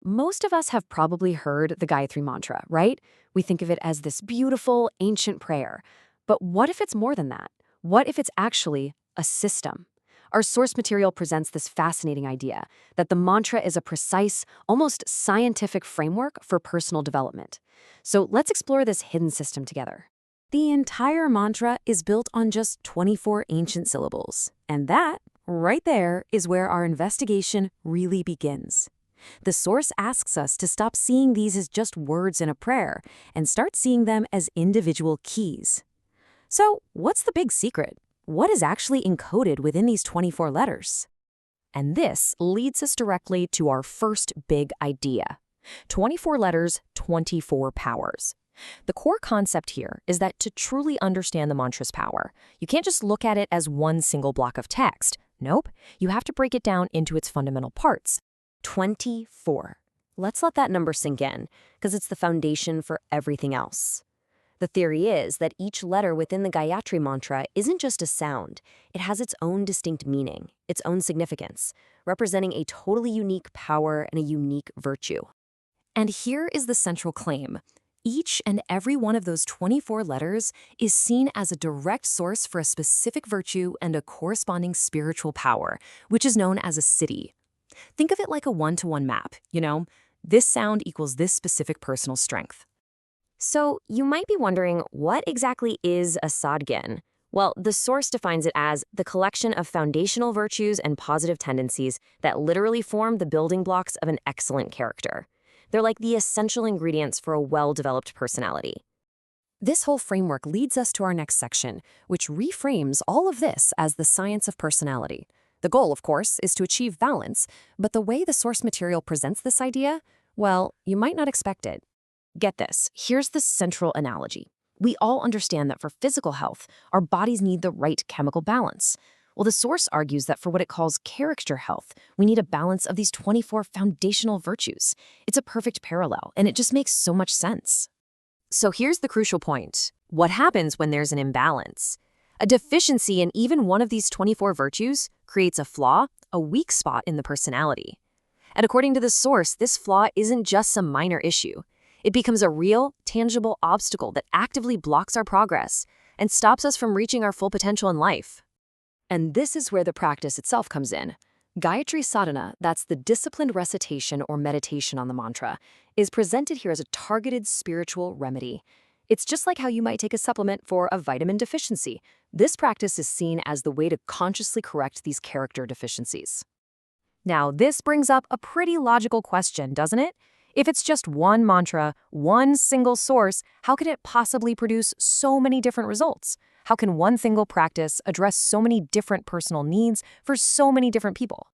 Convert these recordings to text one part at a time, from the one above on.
most of us have probably heard the Gayatri Mantra, right? We think of it as this beautiful, ancient prayer. But what if it's more than that? What if it's actually a system? Our source material presents this fascinating idea that the mantra is a precise, almost scientific framework for personal development. So let's explore this hidden system together. The entire mantra is built on just 24 ancient syllables. And that, right there, is where our investigation really begins. The source asks us to stop seeing these as just words in a prayer and start seeing them as individual keys. So, what's the big secret? What is actually encoded within these 24 letters? And this leads us directly to our first big idea. 24 letters, 24 powers. The core concept here is that to truly understand the mantra's power, you can't just look at it as one single block of text. Nope, you have to break it down into its fundamental parts. 24. Let's let that number sink in, because it's the foundation for everything else. The theory is that each letter within the Gayatri Mantra isn't just a sound. It has its own distinct meaning, its own significance, representing a totally unique power and a unique virtue. And here is the central claim. Each and every one of those 24 letters is seen as a direct source for a specific virtue and a corresponding spiritual power, which is known as a siddhi. Think of it like a one-to-one map, This sound equals this specific personal strength. So you might be wondering, what exactly is a sadgyan? Well, the source defines it as the collection of foundational virtues and positive tendencies that literally form the building blocks of an excellent character. They're like the essential ingredients for a well-developed personality. This whole framework leads us to our next section, which reframes all of this as the science of personality. The goal, of course, is to achieve balance, but the way the source material presents this idea, well, you might not expect it. Get this, here's the central analogy. We all understand that for physical health, our bodies need the right chemical balance. Well, the source argues that for what it calls character health, we need a balance of these 24 foundational virtues. It's a perfect parallel, and it just makes so much sense. So here's the crucial point. What happens when there's an imbalance? A deficiency in even one of these 24 virtues creates a flaw, a weak spot in the personality. And according to the source, this flaw isn't just some minor issue. It becomes a real, tangible obstacle that actively blocks our progress and stops us from reaching our full potential in life. And this is where the practice itself comes in. Gayatri sadhana, that's the disciplined recitation or meditation on the mantra, is presented here as a targeted spiritual remedy. It's just like how you might take a supplement for a vitamin deficiency. This practice is seen as the way to consciously correct these character deficiencies. Now, this brings up a pretty logical question, doesn't it? If it's just one mantra, one single source, how could it possibly produce so many different results? How can one single practice address so many different personal needs for so many different people?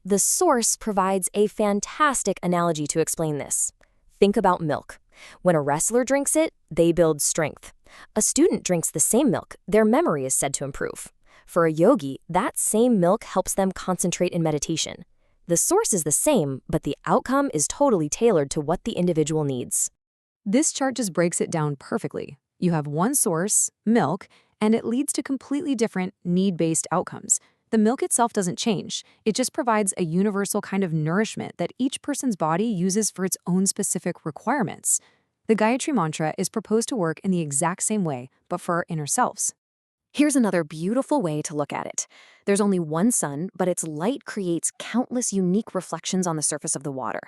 The source provides a fantastic analogy to explain this. Think about milk. When a wrestler drinks it, they build strength. A student drinks the same milk, their memory is said to improve. For a yogi, that same milk helps them concentrate in meditation. The source is the same, but the outcome is totally tailored to what the individual needs. This chart just breaks it down perfectly. You have one source, milk, and it leads to completely different need-based outcomes. The milk itself doesn't change. It just provides a universal kind of nourishment that each person's body uses for its own specific requirements. The Gayatri Mantra is proposed to work in the exact same way, but for our inner selves. Here's another beautiful way to look at it. There's only one sun, but its light creates countless unique reflections on the surface of the water.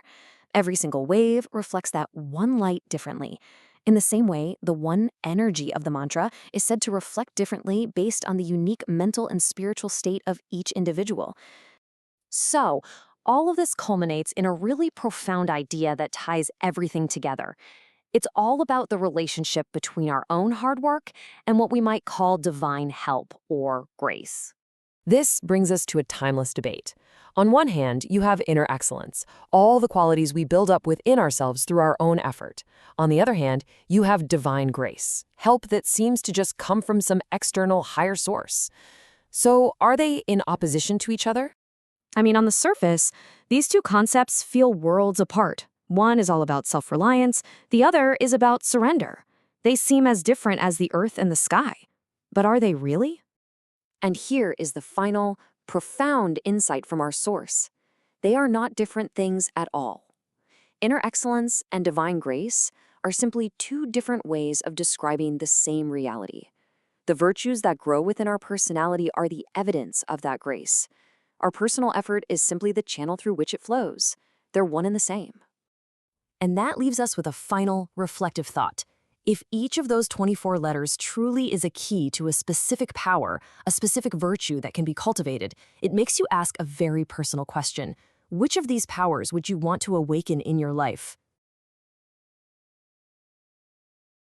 Every single wave reflects that one light differently. In the same way, the one energy of the mantra is said to reflect differently based on the unique mental and spiritual state of each individual. So, all of this culminates in a really profound idea that ties everything together. It's all about the relationship between our own hard work and what we might call divine help or grace. This brings us to a timeless debate. On one hand, you have inner excellence, all the qualities we build up within ourselves through our own effort. On the other hand, you have divine grace, help that seems to just come from some external higher source. So are they in opposition to each other? I mean, on the surface, these two concepts feel worlds apart. One is all about self-reliance, the other is about surrender. They seem as different as the earth and the sky. But are they really? And here is the final, profound insight from our source. They are not different things at all. Inner excellence and divine grace are simply two different ways of describing the same reality. The virtues that grow within our personality are the evidence of that grace. Our personal effort is simply the channel through which it flows. They're one and the same. And that leaves us with a final, reflective thought. If each of those 24 letters truly is a key to a specific power, a specific virtue that can be cultivated, it makes you ask a very personal question. Which of these powers would you want to awaken in your life?